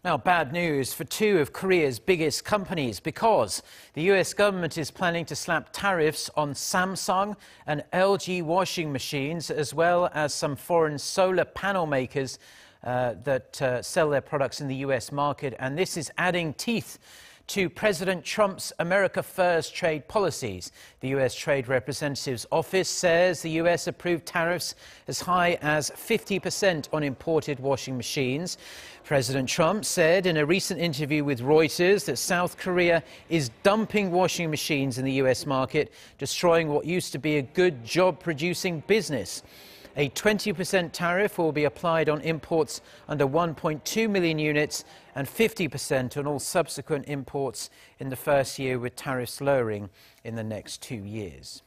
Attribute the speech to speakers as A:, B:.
A: Now, bad news for two of Korea's biggest companies because the US government is planning to slap tariffs on Samsung and LG washing machines, as well as some foreign solar panel makers that sell their products in the US market. And this is adding teeth to President Trump's America First trade policies. The US Trade Representative's office says the US approved tariffs as high as 50% on imported washing machines. President Trump said in a recent interview with Reuters that South Korea is dumping washing machines in the US market, destroying what used to be a good job-producing business. A 20% tariff will be applied on imports under 1.2 million units and 50% on all subsequent imports in the first year, with tariffs lowering in the next 2 years.